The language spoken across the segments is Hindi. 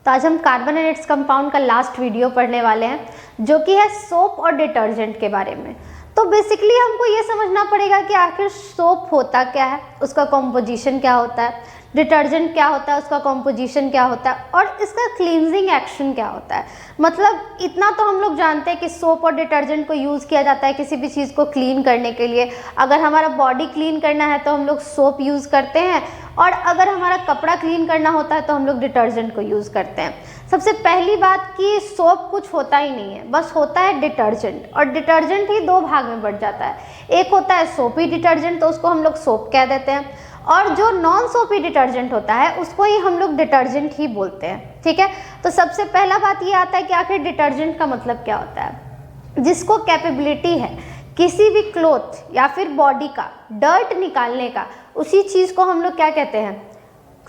तो आज हम कार्बन एंड इट्स कंपाउंड का लास्ट वीडियो पढ़ने वाले हैं, जो कि है सोप और डिटर्जेंट के बारे में। तो बेसिकली हमको ये समझना पड़ेगा कि आखिर सोप होता क्या है, उसका कॉम्पोजिशन क्या होता है, डिटर्जेंट क्या होता है, उसका कॉम्पोजिशन क्या होता है, और इसका क्लींजिंग एक्शन क्या होता है। मतलब इतना तो हम लोग जानते हैं कि सोप और डिटर्जेंट को यूज़ किया जाता है किसी भी चीज़ को क्लीन करने के लिए। अगर हमारा बॉडी क्लीन करना है तो हम लोग सोप यूज़ करते हैं, और अगर हमारा कपड़ा क्लीन करना होता है तो हम लोग डिटर्जेंट को यूज़ करते हैं। सबसे पहली बात कि सोप कुछ होता ही नहीं है, बस होता है डिटर्जेंट, और डिटर्जेंट ही दो भाग में बढ़ जाता है। एक होता है सोपी डिटर्जेंट, तो उसको हम लोग सोप कह देते हैं, और जो नॉन सोपी डिटर्जेंट होता है उसको ही हम लोग डिटर्जेंट ही बोलते हैं। ठीक है, तो सबसे पहला बात ये आता है कि आखिर डिटर्जेंट का मतलब क्या होता है। जिसको कैपेबिलिटी है किसी भी क्लॉथ या फिर बॉडी का डर्ट निकालने का, उसी चीज़ को हम लोग क्या कहते हैं,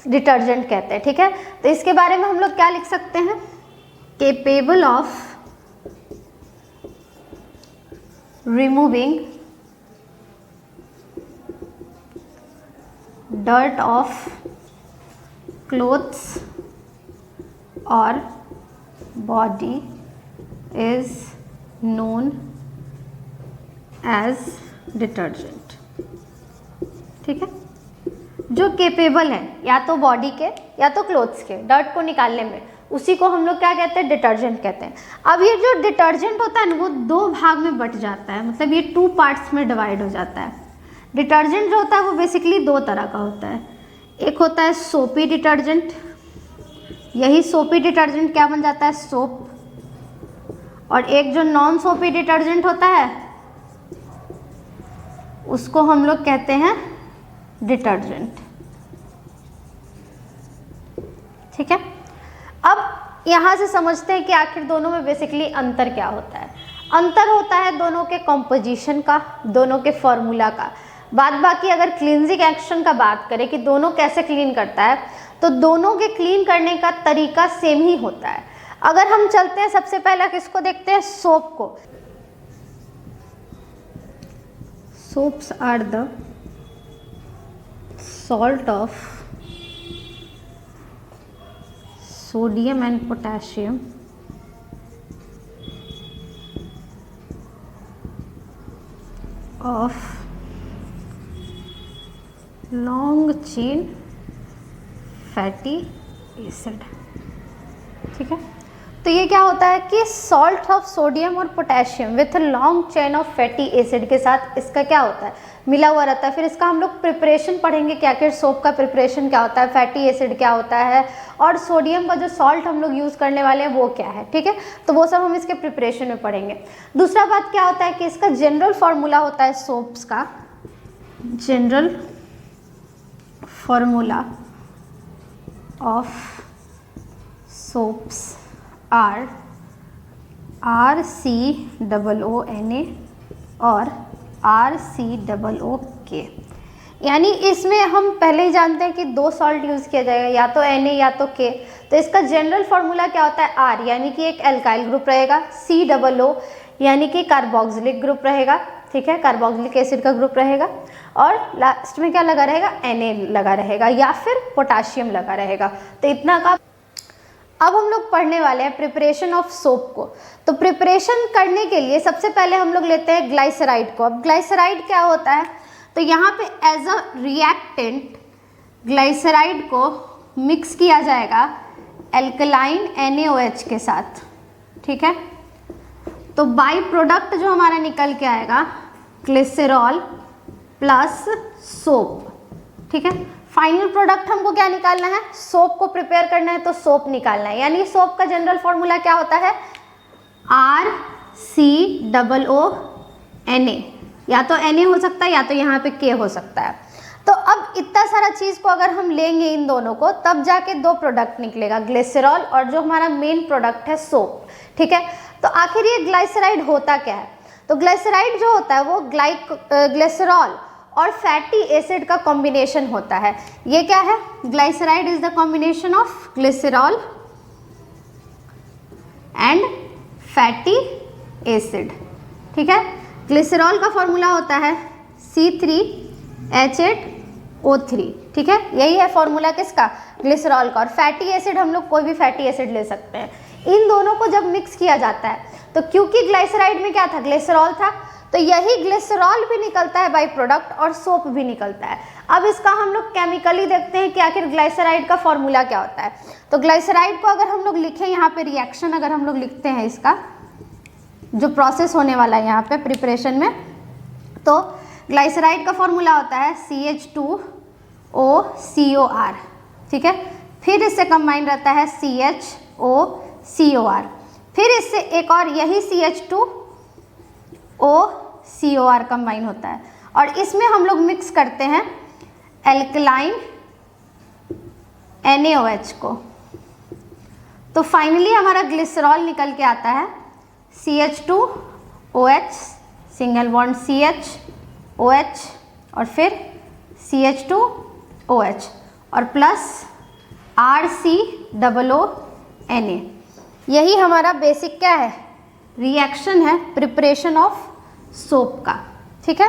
डिटर्जेंट कहते हैं। ठीक है, तो इसके बारे में हम लोग क्या लिख सकते हैं, capable of removing dirt of clothes or body is known as detergent। ठीक है, जो केपेबल है या तो बॉडी के या तो क्लोथ्स के डर्ट को निकालने में, उसी को हम लोग क्या कहते हैं, डिटर्जेंट कहते हैं। अब ये जो डिटर्जेंट होता है ना, वो दो भाग में बट जाता है, मतलब ये 2 पार्ट्स में डिवाइड हो जाता है। डिटर्जेंट जो होता है वो बेसिकली 2 तरह का होता है। एक होता है सोपी डिटर्जेंट, यही सोपी डिटर्जेंट क्या बन जाता है, सोप। और एक जो नॉन सोपी डिटर्जेंट होता है उसको हम लोग कहते हैं डिटर्जेंट। ठीक है, अब यहाँ से समझते हैं कि आखिर दोनों में बेसिकली अंतर क्या होता है। अंतर होता है दोनों के कॉम्पोजिशन का, दोनों के फॉर्मूला का। बाद बाकी अगर क्लींजिंग एक्शन का बात करें कि दोनों कैसे क्लीन करता है, तो दोनों के क्लीन करने का तरीका सेम ही होता है। अगर हम चलते हैं सबसे पहला किसको देखते हैं, सोप को। Soaps are the salt of sodium and potassium of long chain fatty acid. ठीक है, तो ये क्या होता है कि सॉल्ट ऑफ सोडियम और potassium with long chain of fatty acid के साथ इसका क्या होता है, मिला हुआ रहता है। फिर इसका हम लोग प्रिपरेशन पढ़ेंगे कि आखिर सोप का प्रिपरेशन क्या होता है, फैटी एसिड क्या होता है, और सोडियम का जो सॉल्ट हम लोग यूज़ करने वाले हैं वो क्या है। ठीक है, तो वो सब हम इसके प्रिपरेशन में पढ़ेंगे। दूसरा बात क्या होता है कि इसका जनरल फार्मूला होता है सोप्स का। General formula of soaps are RCOONA और RCOOK। यानी इसमें हम पहले ही जानते हैं कि 2 सॉल्ट यूज़ किया जाएगा, या तो Na या तो K। तो इसका जनरल फार्मूला क्या होता है, R यानी कि एक एल्काइल ग्रुप रहेगा, COO यानी कि कार्बोक्सिलिक ग्रुप रहेगा। ठीक है, कार्बोक्सिलिक एसिड का ग्रुप रहेगा, और लास्ट में क्या लगा रहेगा, Na लगा रहेगा, या फिर पोटाशियम लगा रहेगा। तो इतना का। अब हम लोग पढ़ने वाले हैं प्रिपरेशन ऑफ सोप को। तो प्रिपरेशन करने के लिए सबसे पहले हम लोग लेते हैं ग्लाइसराइड को। अब ग्लाइसराइड क्या होता है, तो यहाँ पे एज अ रिएक्टेंट ग्लाइसराइड को मिक्स किया जाएगा एल्कलाइन NaOH के साथ। ठीक है, तो बाई प्रोडक्ट जो हमारा निकल के आएगा ग्लिसरॉल प्लस सोप। ठीक है, फाइनल प्रोडक्ट हमको क्या निकालना है, सोप को प्रिपेयर करना है तो सोप निकालना है। यानी सोप का जनरल फॉर्मूला क्या होता है, RCOONA, या तो Na हो सकता है या तो यहाँ पे K हो सकता है। तो अब इतना सारा चीज़ को अगर हम लेंगे इन दोनों को, तब जाके 2 प्रोडक्ट निकलेगा, ग्लिसरॉल और जो हमारा मेन प्रोडक्ट है सोप। ठीक है, तो आखिर ये ग्लाइसराइड होता क्या है, तो ग्लाइसराइड जो होता है वो ग्लिसरॉल और फैटी एसिड का कॉम्बिनेशन होता है। ये क्या है, glyceride is the combination of glycerol and fatty acid. ठीक है, ग्लिसरॉल का फॉर्मूला होता है C3H8O3। ठीक है, यही है फॉर्मूला किसका, ग्लिसरॉल का। और फैटी एसिड हम लोग कोई भी फैटी एसिड ले सकते हैं। इन दोनों को जब मिक्स किया जाता है तो क्योंकि ग्लाइसराइड में क्या था, ग्लिसरॉल था, तो यही ग्लिसरॉल भी निकलता है बाई प्रोडक्ट और सोप भी निकलता है। अब इसका हम लोग केमिकली देखते हैं कि आखिर ग्लाइसराइड का फॉर्मूला क्या होता है। तो ग्लाइसराइड को अगर हम लोग लिखें, यहाँ पे रिएक्शन अगर हम लोग लिखते हैं, इसका जो प्रोसेस होने वाला है यहाँ पे प्रिपरेशन में, तो ग्लाइसराइड का फॉर्मूला होता है CH2OCOR, ठीक है। फिर इससे कंबाइन रहता है CHOCOR, फिर इससे एक और यही CH2OCOR कंबाइन होता है, और इसमें हम लोग मिक्स करते हैं एल्कलाइन NaOH को। तो फाइनली हमारा ग्लिसरॉल निकल के आता है CH2OH, सिंगल बॉन्ड CHOH और फिर CH2OH और प्लस RCOONA। यही हमारा बेसिक क्या है, रिएक्शन है प्रिपरेशन ऑफ सोप का, ठीक है।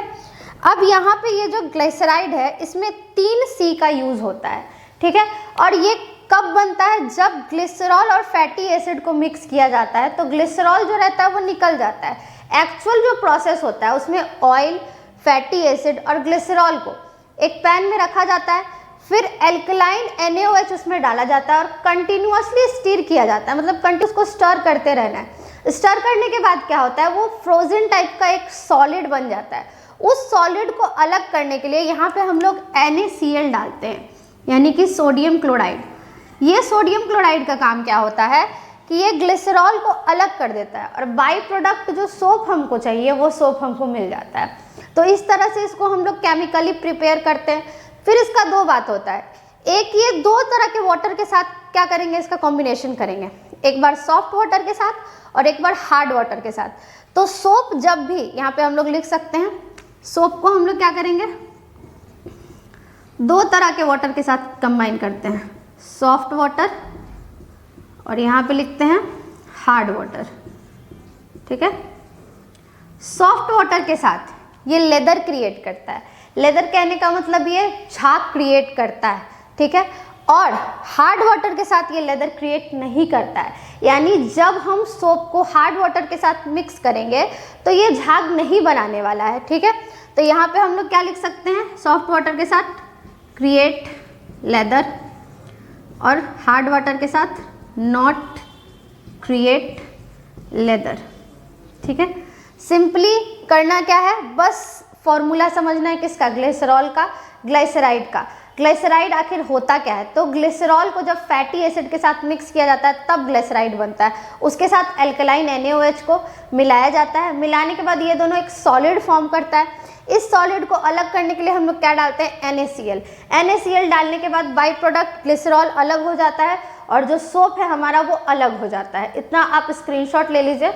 अब यहाँ पे ये जो ग्लिसराइड है इसमें 3 C का यूज होता है, ठीक है। और ये कब बनता है, जब ग्लिसरॉल और फैटी एसिड को मिक्स किया जाता है तो ग्लिसरॉल जो रहता है वो निकल जाता है। एक्चुअल जो प्रोसेस होता है उसमें ऑयल, फैटी एसिड और ग्लिसरॉल को एक पैन में रखा जाता है, फिर एल्कलाइन NaOH उसमें डाला जाता है और कंटिन्यूअसली स्टीर किया जाता है, मतलब कंटिन्यूस को स्टर करते रहना है। स्टर करने के बाद क्या होता है, वो फ्रोजन टाइप का एक सॉलिड बन जाता है। उस सॉलिड को अलग करने के लिए यहाँ पे हम लोग NaCl डालते हैं, यानी कि सोडियम क्लोराइड। ये सोडियम क्लोराइड का काम क्या होता है कि ये ग्लिसरॉल को अलग कर देता है और बाई प्रोडक्ट जो सोप हमको चाहिए वो सोप हमको मिल जाता है। तो इस तरह से इसको हम लोग केमिकली प्रिपेयर करते हैं। फिर इसका 2 बात होता है, एक ये 2 तरह के वाटर के साथ क्या करेंगे, इसका कॉम्बिनेशन करेंगे, एक बार सॉफ्ट वाटर के साथ और एक बार हार्ड वाटर के साथ। तो सोप जब भी यहाँ पे हम लोग लिख सकते हैं, सोप को हम लोग क्या करेंगे, 2 तरह के वाटर के साथ कंबाइन करते हैं, सॉफ्ट वाटर और यहाँ पे लिखते हैं हार्ड वाटर, ठीक है। सॉफ्ट वाटर के साथ ये लेदर क्रिएट करता है, लेदर कहने का मतलब ये झाग क्रिएट करता है, ठीक है। और हार्ड वाटर के साथ ये लेदर क्रिएट नहीं करता है, यानी जब हम सोप को हार्ड वाटर के साथ मिक्स करेंगे तो ये झाग नहीं बनाने वाला है, ठीक है। तो यहाँ पे हम लोग क्या लिख सकते हैं, सॉफ्ट वाटर के साथ क्रिएट लेदर और हार्ड वाटर के साथ नॉट क्रिएट लेदर, ठीक है। सिंपली करना क्या है, बस फॉर्मूला समझना है किसका, ग्लिसरॉल का, ग्लाइसराइड का। ग्लिसराइड आखिर होता क्या है, तो ग्लिसरॉल को जब फैटी एसिड के साथ मिक्स किया जाता है तब ग्लिसराइड बनता है। उसके साथ एल्कलाइन NaOH को मिलाया जाता है, मिलाने के बाद ये दोनों एक सॉलिड फॉर्म करता है। इस सॉलिड को अलग करने के लिए हम लोग क्या डालते हैं, NaCl। NaCl डालने के बाद बाई प्रोडक्ट ग्लिसरॉल अलग हो जाता है और जो सोप है हमारा वो अलग हो जाता है। इतना आप स्क्रीनशॉट ले लीजिए।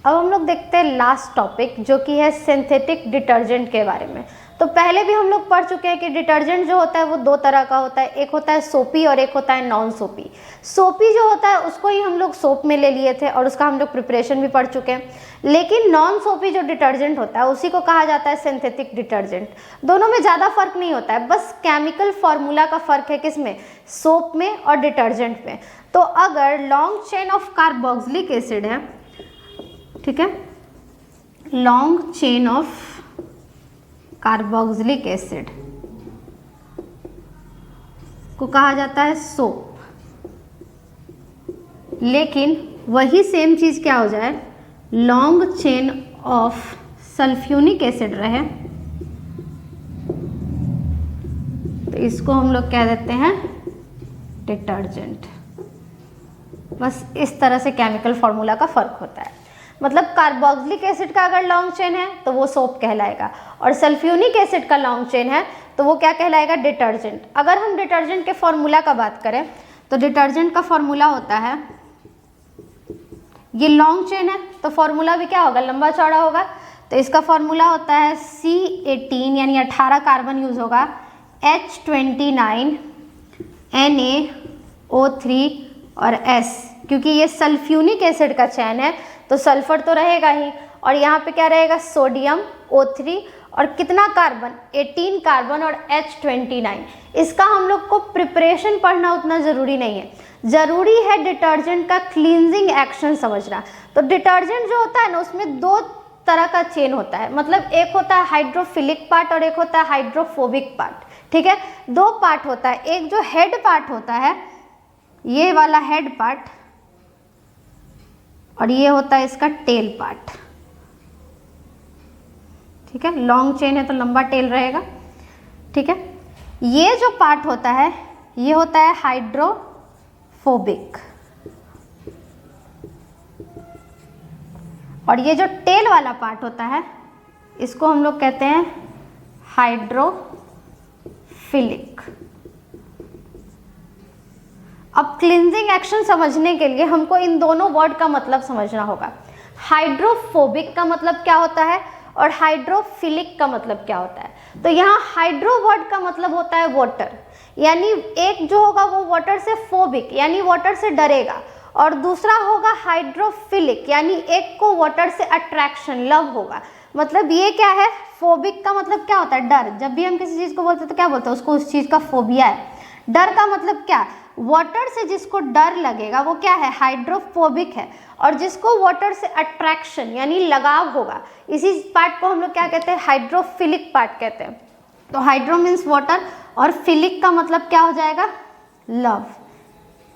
अब हम लोग देखते हैं लास्ट टॉपिक, जो कि है सिंथेटिक डिटर्जेंट के बारे में। तो पहले भी हम लोग पढ़ चुके हैं कि डिटर्जेंट जो होता है वो 2 तरह का होता है, एक होता है सोपी और एक होता है नॉन सोपी। सोपी जो होता है उसको ही हम लोग सोप में ले लिए थे और उसका हम लोग प्रिपरेशन भी पढ़ चुके हैं, लेकिन नॉन सोपी जो डिटर्जेंट होता है उसी को कहा जाता है सिंथेटिक डिटर्जेंट। दोनों में ज़्यादा फर्क नहीं होता है, बस केमिकल फार्मूला का फ़र्क है, किसमें, सोप में और डिटर्जेंट में। तो अगर long chain of carboxylic acid है, ठीक है, long chain of carboxylic acid को कहा जाता है सोप, लेकिन वही सेम चीज़ क्या हो जाए, long chain of sulphuric acid रहे तो इसको हम लोग क्या देते हैं, डिटर्जेंट। बस इस तरह से केमिकल फार्मूला का फ़र्क होता है। मतलब कार्बोक्सिलिक एसिड का अगर लॉन्ग चेन है तो वो सोप कहलाएगा और सल्फ्यूनिक एसिड का लॉन्ग चेन है तो वो क्या कहलाएगा, डिटर्जेंट। अगर हम डिटर्जेंट के फॉर्मूला का बात करें तो डिटर्जेंट का फॉर्मूला होता है, ये लॉन्ग चेन है तो फॉर्मूला भी क्या होगा, लंबा चौड़ा होगा। तो इसका फॉर्मूला होता है C18 यानी 18 कार्बन यूज होगा, H29 NaO3 और S, क्योंकि ये सल्फ्यूनिक एसिड का चैन है तो सल्फर तो रहेगा ही और यहाँ पे क्या रहेगा, सोडियम O3 और कितना कार्बन, 18 कार्बन और H29। इसका हम लोग को प्रिपरेशन पढ़ना उतना ज़रूरी नहीं है, ज़रूरी है डिटर्जेंट का क्लींजिंग एक्शन समझना। तो डिटर्जेंट जो होता है ना, उसमें दो तरह का चेन होता है, मतलब एक होता है हाइड्रोफिलिक पार्ट और एक होता है हाइड्रोफोबिक पार्ट। ठीक है, दो पार्ट होता है, एक जो हेड पार्ट होता है, ये वाला हेड पार्ट, और ये होता है इसका टेल पार्ट। ठीक है, लॉन्ग चेन है तो लंबा टेल रहेगा। ठीक है, ये जो पार्ट होता है ये होता है हाइड्रोफोबिक, और ये जो टेल वाला पार्ट होता है इसको हम लोग कहते हैं हाइड्रोफिलिक। अब क्लींजिंग एक्शन समझने के लिए हमको इन दोनों वर्ड का मतलब समझना होगा। हाइड्रोफोबिक का मतलब क्या होता है और हाइड्रोफिलिक का मतलब क्या होता है। तो यहाँ हाइड्रो वर्ड का मतलब होता है वाटर, यानी एक जो होगा वो वाटर से फोबिक यानी वाटर से डरेगा, और दूसरा होगा हाइड्रोफिलिक यानी एक को वाटर से अट्रैक्शन, लव होगा। मतलब ये क्या है, फोबिक का मतलब क्या होता है, डर। जब भी हम किसी चीज़ को बोलते हैं तो क्या बोलते हैं, उसको उस चीज़ का फोबिया है। डर का मतलब क्या, वाटर से जिसको डर लगेगा वो क्या है, हाइड्रोफोबिक है। और जिसको वाटर से अट्रैक्शन यानी लगाव होगा, इसी पार्ट को हम लोग क्या कहते हैं, हाइड्रोफिलिक पार्ट कहते हैं। तो हाइड्रो मीन्स वाटर और फिलिक का मतलब क्या हो जाएगा, लव।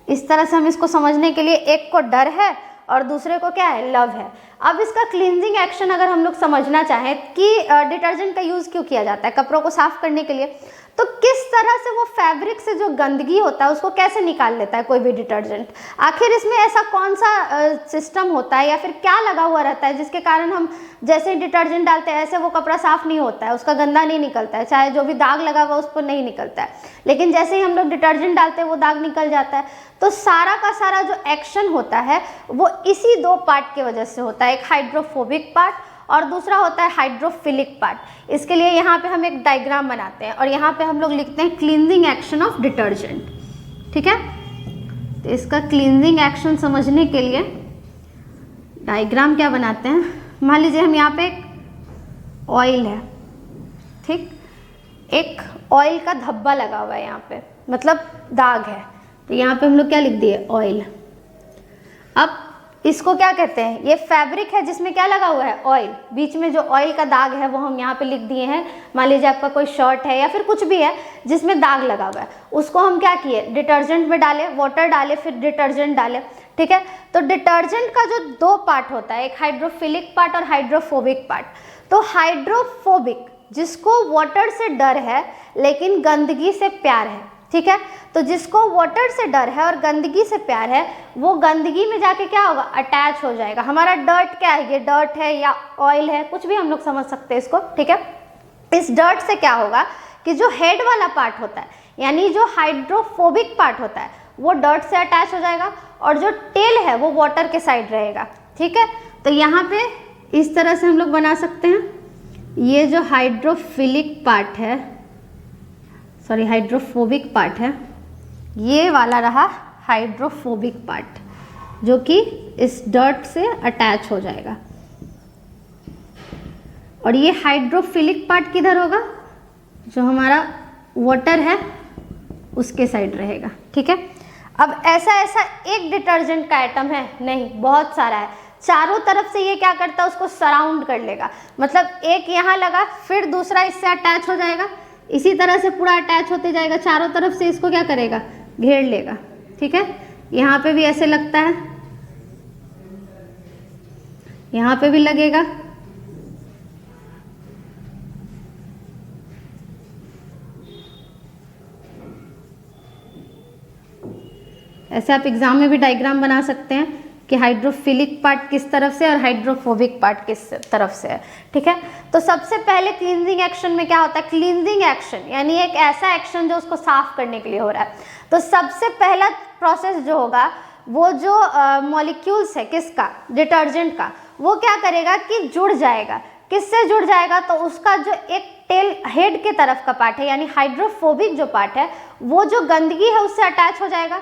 इस तरह से हम इसको समझने के लिए, एक को डर है और दूसरे को क्या है, लव है। अब इसका क्लींजिंग एक्शन अगर हम लोग समझना चाहें कि डिटर्जेंट का यूज़ क्यों किया जाता है कपड़ों को साफ करने के लिए, तो किस तरह से वो फैब्रिक से जो गंदगी होता है उसको कैसे निकाल लेता है कोई भी डिटर्जेंट। आखिर इसमें ऐसा कौन सा सिस्टम होता है या फिर क्या लगा हुआ रहता है जिसके कारण हम जैसे ही डिटर्जेंट डालते हैं ऐसे वो कपड़ा साफ नहीं होता है, उसका गंदा नहीं निकलता है, चाहे जो भी दाग लगा हुआ उस पर नहीं निकलता है, लेकिन जैसे ही हम लोग डिटर्जेंट डालते हैं वो दाग निकल जाता है। तो सारा का सारा जो एक्शन होता है वो इसी दो पार्ट की वजह से होता है, एक हाइड्रोफोबिक पार्ट और दूसरा होता है हाइड्रोफिलिक पार्ट। इसके लिए यहाँ पे हम एक डायग्राम बनाते हैं और यहाँ पे हम लोग लिखते हैं क्लींजिंग एक्शन ऑफ डिटर्जेंट। ठीक है, तो इसका क्लींजिंग एक्शन समझने के लिए डायग्राम क्या बनाते हैं, मान लीजिए हम यहाँ पे एक ऑयल है, ठीक, एक ऑयल का धब्बा लगा हुआ है यहाँ पे, मतलब दाग है, तो यहाँ पे हम लोग क्या लिख दिए, ऑयल। अब इसको क्या कहते हैं, ये फैब्रिक है जिसमें क्या लगा हुआ है, ऑयल। बीच में जो ऑयल का दाग है वो हम यहाँ पे लिख दिए हैं। मान लीजिए आपका कोई शर्ट है या फिर कुछ भी है जिसमें दाग लगा हुआ है, उसको हम क्या किए, डिटर्जेंट में डाले, वाटर डाले, फिर डिटर्जेंट डाले। ठीक है, तो डिटर्जेंट का जो दो पार्ट होता है, एक हाइड्रोफिलिक पार्ट और हाइड्रोफोबिक पार्ट। तो हाइड्रोफोबिक जिसको वाटर से डर है लेकिन गंदगी से प्यार है, ठीक है, तो जिसको वाटर से डर है और गंदगी से प्यार है वो गंदगी में जाके क्या होगा, अटैच हो जाएगा। हमारा डर्ट क्या है, ये डर्ट है या ऑयल है, कुछ भी हम लोग समझ सकते हैं इसको। ठीक है, इस डर्ट से क्या होगा कि जो हेड वाला पार्ट होता है यानी जो हाइड्रोफोबिक पार्ट होता है वो डर्ट से अटैच हो जाएगा और जो टेल है वो वाटर के साइड रहेगा। ठीक है, तो यहाँ पे इस तरह से हम लोग बना सकते हैं, ये जो हाइड्रोफिलिक पार्ट है, सॉरी हाइड्रोफोबिक पार्ट है, ये वाला रहा हाइड्रोफोबिक पार्ट जो कि इस डर्ट से अटैच हो जाएगा। और ये हाइड्रोफिलिक पार्ट किधर होगा, जो हमारा वाटर है उसके साइड रहेगा। ठीक है, अब ऐसा एक डिटर्जेंट का आइटम है नहीं, बहुत सारा है, चारों तरफ से ये क्या करता है, उसको सराउंड कर लेगा। मतलब एक यहाँ लगा, फिर दूसरा इससे अटैच हो जाएगा, इसी तरह से पूरा अटैच होते जाएगा, चारों तरफ से इसको क्या करेगा, घेर लेगा। ठीक है, यहाँ पे भी ऐसे लगता है, यहाँ पे भी लगेगा, ऐसे आप एग्जाम में भी डायग्राम बना सकते हैं कि हाइड्रोफिलिक पार्ट किस तरफ से और हाइड्रोफोबिक पार्ट किस तरफ से है। ठीक है, तो सबसे पहले क्लींजिंग एक्शन में क्या होता है, क्लींजिंग एक्शन यानी एक ऐसा एक्शन जो उसको साफ करने के लिए हो रहा है। तो सबसे पहला प्रोसेस जो होगा वो जो मॉलिक्यूल्स है किसका, डिटर्जेंट का, वो क्या करेगा कि जुड़ जाएगा। किससे जुड़ जाएगा, तो उसका जो एक टेल हेड के तरफ का पार्ट है यानी हाइड्रोफोबिक जो पार्ट है वो जो गंदगी है उससे अटैच हो जाएगा,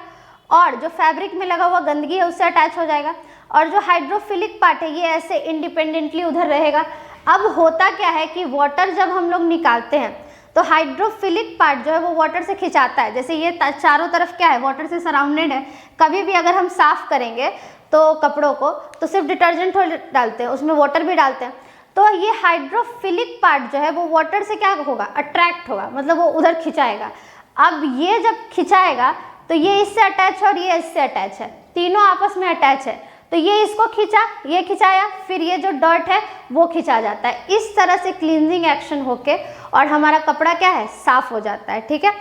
और जो फैब्रिक में लगा हुआ गंदगी है उससे अटैच हो जाएगा, और जो हाइड्रोफिलिक पार्ट है ये ऐसे इंडिपेंडेंटली उधर रहेगा। अब होता क्या है कि वाटर जब हम लोग निकालते हैं तो हाइड्रोफिलिक पार्ट जो है वो वाटर से खिंचाता है। जैसे ये चारों तरफ क्या है, वाटर से सराउंडेड है। कभी भी अगर हम साफ करेंगे तो कपड़ों को तो सिर्फ डिटर्जेंट डालते हैं, उसमें वाटर भी डालते हैं, तो ये हाइड्रोफिलिक पार्ट जो है वो वाटर से क्या होगा, अट्रैक्ट होगा, मतलब वो उधर खिंचाएगा। अब ये जब खिंचाएगा तो ये इससे अटैच है और ये इससे अटैच है, तीनों आपस में अटैच है। तो ये इसको खींचा, ये खिंचाया, फिर ये जो डर्ट है वो खिंचा जाता है। इस तरह से क्लींजिंग एक्शन होके और हमारा कपड़ा क्या है, साफ हो जाता है। ठीक है।